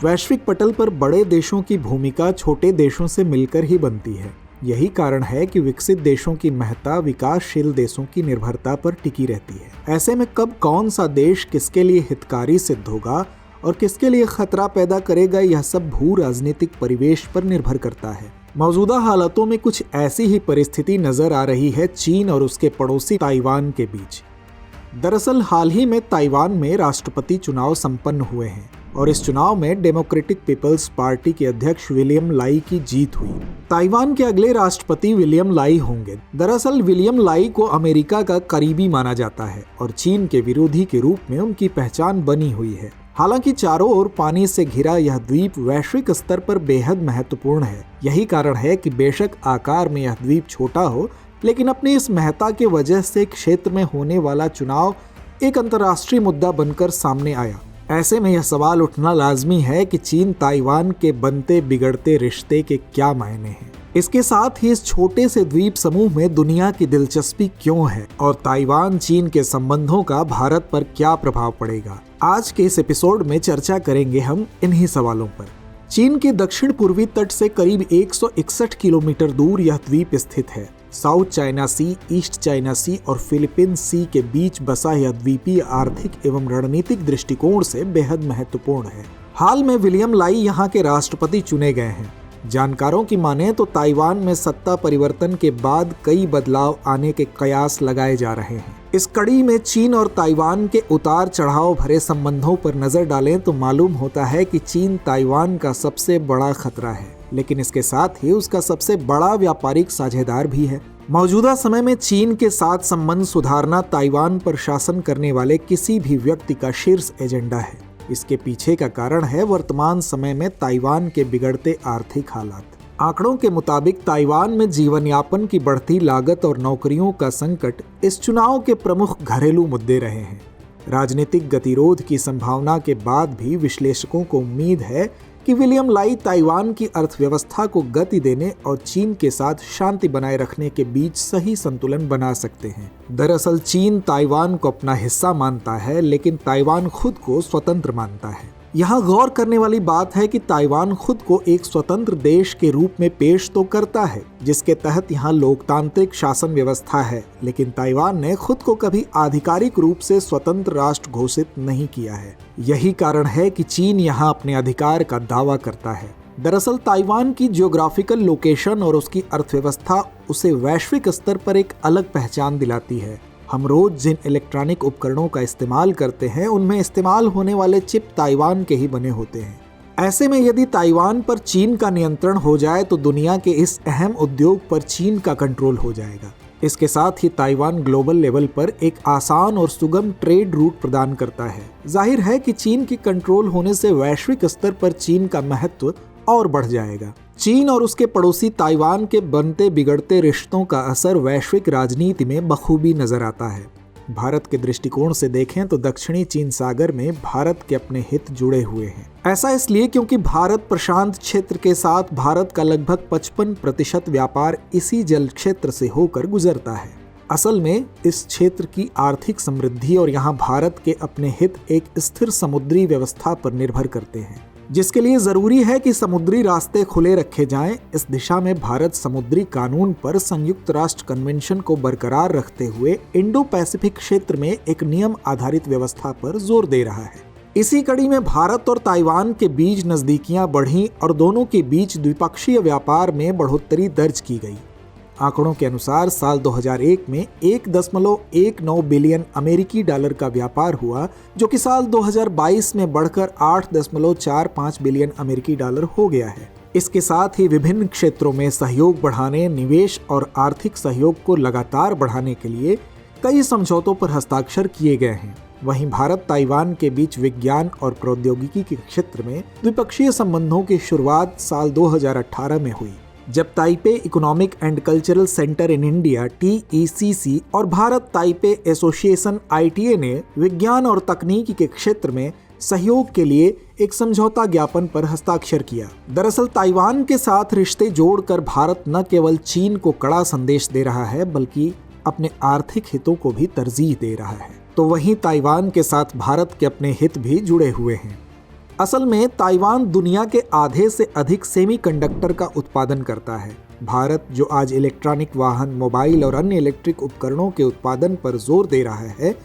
वैश्विक पटल पर बड़े देशों की भूमिका छोटे देशों से मिलकर ही बनती है। यही कारण है कि विकसित देशों की महत्ता विकासशील देशों की निर्भरता पर टिकी रहती है। ऐसे में कब कौन सा देश किसके लिए हितकारी सिद्ध होगा और किसके लिए खतरा पैदा करेगा, यह सब भू राजनीतिक परिवेश पर निर्भर करता है। मौजूदा हालातों में कुछ ऐसी ही परिस्थिति नजर आ रही है चीन और उसके पड़ोसी ताइवान के बीच। दरअसल हाल ही में ताइवान में राष्ट्रपति चुनाव संपन्न हुए हैं और इस चुनाव में डेमोक्रेटिक पीपल्स पार्टी के अध्यक्ष विलियम लाई की जीत हुई। ताइवान के अगले राष्ट्रपति विलियम लाई होंगे। दरअसल विलियम लाई को अमेरिका का करीबी माना जाता है और चीन के विरोधी के रूप में उनकी पहचान बनी हुई है। हालांकि चारों ओर पानी से घिरा यह द्वीप वैश्विक स्तर पर बेहद महत्वपूर्ण है। यही कारण है कि बेशक आकार में यह द्वीप छोटा हो, लेकिन अपनी इस महत्ता के वजह से क्षेत्र में होने वाला चुनाव एक अंतर्राष्ट्रीय मुद्दा बनकर सामने आया। ऐसे में यह सवाल उठना लाजमी है कि चीन ताइवान के बनते बिगड़ते रिश्ते के क्या मायने हैं। इसके साथ ही इस छोटे से द्वीप समूह में दुनिया की दिलचस्पी क्यों है और ताइवान चीन के संबंधों का भारत पर क्या प्रभाव पड़ेगा। आज के इस एपिसोड में चर्चा करेंगे हम इन्हीं सवालों पर। चीन के दक्षिण पूर्वी तट से करीब 161 किलोमीटर दूर यह द्वीप स्थित है। साउथ चाइना सी, ईस्ट चाइना सी और फिलीपींस सी के बीच बसा यह द्वीपीय आर्थिक एवं रणनीतिक दृष्टिकोण से बेहद महत्वपूर्ण है। हाल में विलियम लाई यहाँ के राष्ट्रपति चुने गए हैं। जानकारों की माने तो ताइवान में सत्ता परिवर्तन के बाद कई बदलाव आने के कयास लगाए जा रहे हैं। इस कड़ी में चीन और ताइवान के उतार चढ़ाव भरे संबंधों पर नजर डालें तो मालूम होता है कि चीन ताइवान का सबसे बड़ा खतरा है, लेकिन इसके साथ ही उसका सबसे बड़ा व्यापारिक साझेदार भी है। मौजूदा समय में चीन के साथ संबंध सुधारना ताइवान पर शासन करने वाले किसी भी व्यक्ति का शीर्ष एजेंडा है। इसके पीछे का कारण है वर्तमान समय में ताइवान के बिगड़ते आर्थिक हालात। आंकड़ों के मुताबिक ताइवान में जीवन यापन की बढ़ती लागत और नौकरियों का संकट इस चुनाव के प्रमुख घरेलू मुद्दे रहे हैं। राजनीतिक गतिरोध की संभावना के बाद भी विश्लेषकों को उम्मीद है कि विलियम लाई ताइवान की अर्थव्यवस्था को गति देने और चीन के साथ शांति बनाए रखने के बीच सही संतुलन बना सकते हैं। दरअसल चीन ताइवान को अपना हिस्सा मानता है, लेकिन ताइवान खुद को स्वतंत्र मानता है। यहाँ गौर करने वाली बात है कि ताइवान खुद को एक स्वतंत्र देश के रूप में पेश तो करता है, जिसके तहत यहाँ लोकतांत्रिक शासन व्यवस्था है, लेकिन ताइवान ने खुद को कभी आधिकारिक रूप से स्वतंत्र राष्ट्र घोषित नहीं किया है। यही कारण है कि चीन यहाँ अपने अधिकार का दावा करता है। दरअसल ताइवान की जियोग्राफिकल लोकेशन और उसकी अर्थव्यवस्था उसे वैश्विक स्तर पर एक अलग पहचान दिलाती है। हम रोज जिन इलेक्ट्रॉनिक उपकरणों का इस्तेमाल करते हैं, उनमें इस्तेमाल होने वाले चिप ताइवान के ही बने होते हैं। ऐसे में यदि ताइवान पर चीन का नियंत्रण हो जाए तो दुनिया के इस अहम उद्योग पर चीन का कंट्रोल हो जाएगा। इसके साथ ही ताइवान ग्लोबल लेवल पर एक आसान और सुगम ट्रेड रूट प्रदान करता है। जाहिर है कि चीन की कंट्रोल होने से वैश्विक स्तर पर चीन का महत्व और बढ़ जाएगा। चीन और उसके पड़ोसी ताइवान के बनते बिगड़ते रिश्तों का असर वैश्विक राजनीति में बखूबी नजर आता है। भारत के दृष्टिकोण से देखें तो दक्षिणी चीन सागर में भारत के अपने हित जुड़े हुए हैं। ऐसा इसलिए क्योंकि भारत प्रशांत क्षेत्र के साथ भारत का लगभग 55% व्यापार इसी जल क्षेत्र से होकर गुजरता है। असल में इस क्षेत्र की आर्थिक समृद्धि और यहाँ भारत के अपने हित एक स्थिर समुद्री व्यवस्था पर निर्भर करते हैं, जिसके लिए जरूरी है कि समुद्री रास्ते खुले रखे जाएं। इस दिशा में भारत समुद्री कानून पर संयुक्त राष्ट्र कन्वेंशन को बरकरार रखते हुए इंडो पैसिफिक क्षेत्र में एक नियम आधारित व्यवस्था पर जोर दे रहा है। इसी कड़ी में भारत और ताइवान के बीच नजदीकियां बढ़ी और दोनों के बीच द्विपक्षीय व्यापार में बढ़ोतरी दर्ज की गई। आंकड़ों के अनुसार साल 2001 में 1.19 बिलियन अमेरिकी डॉलर का व्यापार हुआ, जो कि साल 2022 में बढ़कर 8.45 बिलियन अमेरिकी डॉलर हो गया है। इसके साथ ही विभिन्न क्षेत्रों में सहयोग बढ़ाने, निवेश और आर्थिक सहयोग को लगातार बढ़ाने के लिए कई समझौतों पर हस्ताक्षर किए गए हैं। वहीं भारत ताइवान के बीच विज्ञान और प्रौद्योगिकी के क्षेत्र में द्विपक्षीय संबंधों की शुरुआत साल 2018 में हुई, जब Taipei economic and cultural centre in India TECC और भारत ताइपे एसोसिएशन ITA ने विज्ञान और तकनीकी के क्षेत्र में सहयोग के लिए एक समझौता ज्ञापन पर हस्ताक्षर किया। दरअसल ताइवान के साथ रिश्ते जोड़कर भारत न केवल चीन को कड़ा संदेश दे रहा है, बल्कि अपने आर्थिक हितों को भी तरजीह दे रहा है। तो वहीं ताइवान के साथ भारत के अपने हित भी जुड़े हुए हैं। असल में ताइवान दुनिया के आधे से अधिक सेमीकंडक्टर का उत्पादन करता है। भारत जो आज इलेक्ट्रॉनिक वाहन, मोबाइल और अन्य इलेक्ट्रिक उपकरणों के उत्पादन पर जोर दे रहा है,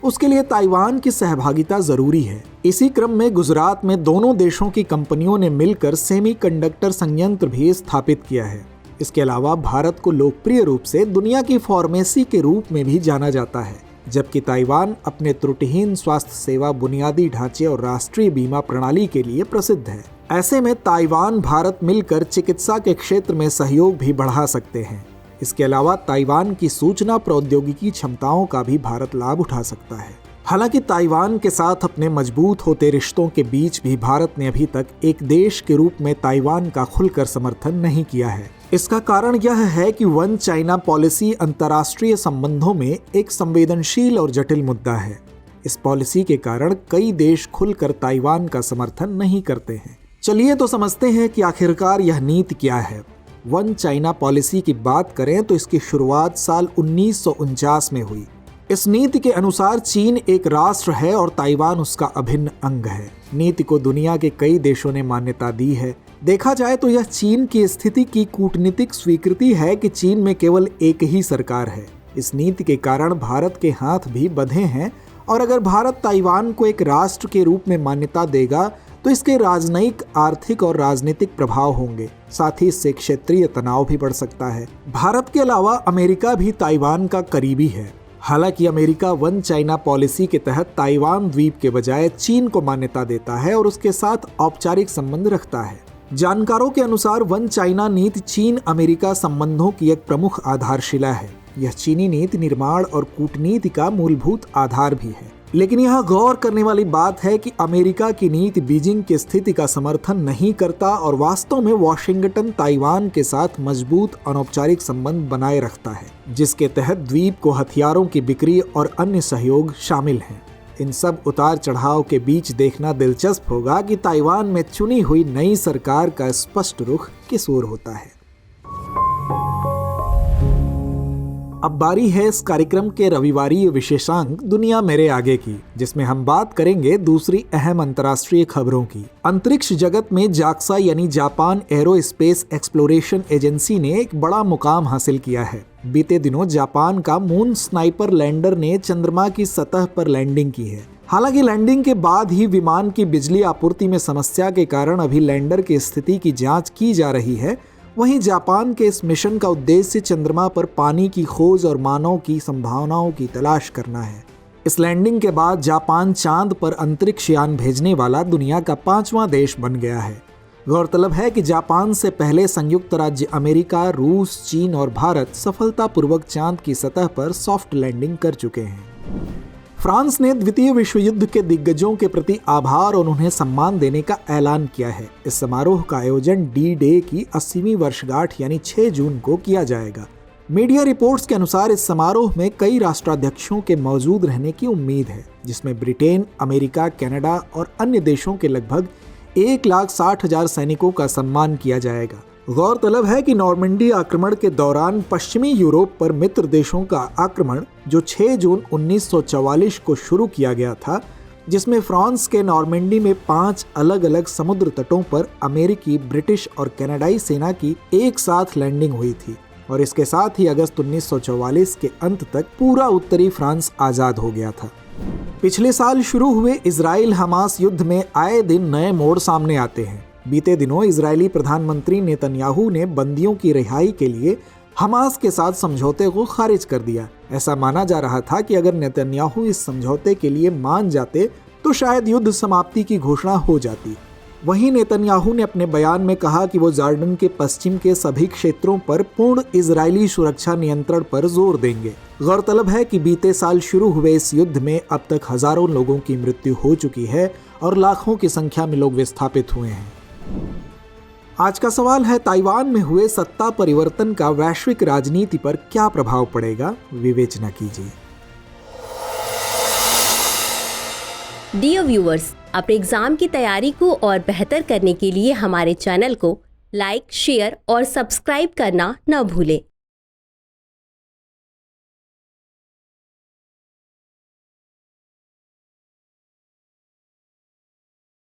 उसके लिए ताइवान की सहभागिता जरूरी है। इसी क्रम में गुजरात में दोनों देशों की कंपनियों ने मिलकर सेमीकंडक्टर संयंत्र भी स्थापित किया है। इसके अलावा भारत को लोकप्रिय रूप से दुनिया की फार्मेसी के रूप में भी जाना जाता है, जबकि ताइवान अपने त्रुटिहीन स्वास्थ्य सेवा, बुनियादी ढांचे और राष्ट्रीय बीमा प्रणाली के लिए प्रसिद्ध है। ऐसे में ताइवान भारत मिलकर चिकित्सा के क्षेत्र में सहयोग भी बढ़ा सकते हैं। इसके अलावा ताइवान की सूचना प्रौद्योगिकी क्षमताओं का भी भारत लाभ उठा सकता है। हालांकि ताइवान के साथ अपने मजबूत होते रिश्तों के बीच भी भारत ने अभी तक एक देश के रूप में ताइवान का खुलकर समर्थन नहीं किया है। इसका कारण यह है कि वन चाइना पॉलिसी अंतर्राष्ट्रीय संबंधों में एक संवेदनशील और जटिल मुद्दा है। इस पॉलिसी के कारण कई देश खुलकर ताइवान का समर्थन नहीं करते हैं। चलिए तो समझते हैं कि आखिरकार यह नीति क्या है। वन चाइना पॉलिसी की बात करें तो इसकी शुरुआत साल 1949 में हुई। इस नीति के अनुसार चीन एक राष्ट्र है और ताइवान उसका अभिन्न अंग है। नीति को दुनिया के कई देशों ने मान्यता दी है। देखा जाए तो यह चीन की स्थिति की कूटनीतिक स्वीकृति है कि चीन में केवल एक ही सरकार है। इस नीति के कारण भारत के हाथ भी बंधे हैं और अगर भारत ताइवान को एक राष्ट्र के रूप में मान्यता देगा तो इसके राजनयिक, आर्थिक और राजनीतिक प्रभाव होंगे। साथ ही इससे क्षेत्रीय तनाव भी बढ़ सकता है। भारत के अलावा अमेरिका भी ताइवान का करीबी है। हालांकि अमेरिका वन चाइना पॉलिसी के तहत ताइवान द्वीप के बजाय चीन को मान्यता देता है और उसके साथ औपचारिक संबंध रखता है। जानकारों के अनुसार वन चाइना नीति चीन अमेरिका संबंधों की एक प्रमुख आधारशिला है। यह चीनी नीति निर्माण और कूटनीति का मूलभूत आधार भी है। लेकिन यह गौर करने वाली बात है कि अमेरिका की नीति बीजिंग की स्थिति का समर्थन नहीं करता और वास्तव में वॉशिंगटन ताइवान के साथ मजबूत अनौपचारिक संबंध बनाए रखता है, जिसके तहत द्वीप को हथियारों की बिक्री और अन्य सहयोग शामिल हैं। इन सब उतार चढ़ाव के बीच देखना दिलचस्प होगा कि ताइवान में चुनी हुई नई सरकार का स्पष्ट रुख किस ओर होता है। अब बारी है इस कार्यक्रम के रविवारी विशेषांक दुनिया मेरे आगे की, जिसमें हम बात करेंगे दूसरी अहम अंतर्राष्ट्रीय खबरों की। अंतरिक्ष जगत में जाक्सा यानी जापान एरोस्पेस एक्सप्लोरेशन एजेंसी ने एक बड़ा मुकाम हासिल किया है। बीते दिनों जापान का मून स्नाइपर लैंडर ने चंद्रमा की सतह पर लैंडिंग की है। हालांकि लैंडिंग के बाद ही विमान की बिजली आपूर्ति में समस्या के कारण अभी लैंडर की स्थिति की जांच की जा रही है। वहीं जापान के इस मिशन का उद्देश्य चंद्रमा पर पानी की खोज और मानव की संभावनाओं की तलाश करना है। इस लैंडिंग के बाद जापान चांद पर अंतरिक्ष यान भेजने वाला दुनिया का 5वां देश बन गया है। गौरतलब है कि जापान से पहले संयुक्त राज्य अमेरिका, रूस, चीन और भारत सफलतापूर्वक चांद की सतह पर सॉफ्ट लैंडिंग कर चुके हैं। फ्रांस ने द्वितीय विश्व युद्ध के दिग्गजों के प्रति आभार और उन्हें सम्मान देने का ऐलान किया है। इस समारोह का आयोजन डी डे की 80वीं वर्षगांठ यानी 6 जून को किया जाएगा। मीडिया रिपोर्ट्स के अनुसार इस समारोह में कई राष्ट्राध्यक्षों के मौजूद रहने की उम्मीद है, जिसमें ब्रिटेन, अमेरिका, कनाडा और अन्य देशों के लगभग 1,60,000 सैनिकों का सम्मान किया जाएगा। गौरतलब है कि नॉर्मंडी आक्रमण के दौरान पश्चिमी यूरोप पर मित्र देशों का आक्रमण जो 6 जून 1944 को शुरू किया गया था, जिसमें फ्रांस के नॉर्मंडी में 5 अलग अलग समुद्र तटों पर अमेरिकी, ब्रिटिश और कनाडाई सेना की एक साथ लैंडिंग हुई थी और इसके साथ ही अगस्त 1944 के अंत तक पूरा उत्तरी फ्रांस आज़ाद हो गया था। पिछले साल शुरू हुए इजराइल हमास युद्ध में आए दिन नए मोड़ सामने आते हैं। बीते दिनों इजरायली प्रधानमंत्री नेतन्याहू ने बंदियों की रिहाई के लिए हमास के साथ समझौते को खारिज कर दिया। ऐसा माना जा रहा था कि अगर नेतन्याहू इस समझौते के लिए मान जाते तो शायद युद्ध समाप्ति की घोषणा हो जाती। वहीं नेतन्याहू ने अपने बयान में कहा कि वो जॉर्डन के पश्चिम के सभी क्षेत्रों पर पूर्ण इजरायली सुरक्षा नियंत्रण पर जोर देंगे। गौरतलब है कि बीते साल शुरू हुए इस युद्ध में अब तक हजारों लोगों की मृत्यु हो चुकी है और लाखों की संख्या में लोग विस्थापित हुए हैं। आज का सवाल है, ताइवान में हुए सत्ता परिवर्तन का वैश्विक राजनीति पर क्या प्रभाव पड़ेगा? विवेचना कीजिए। डियर व्यूअर्स, अपने एग्जाम की तैयारी को और बेहतर करने के लिए हमारे चैनल को लाइक, शेयर और सब्सक्राइब करना न भूलें।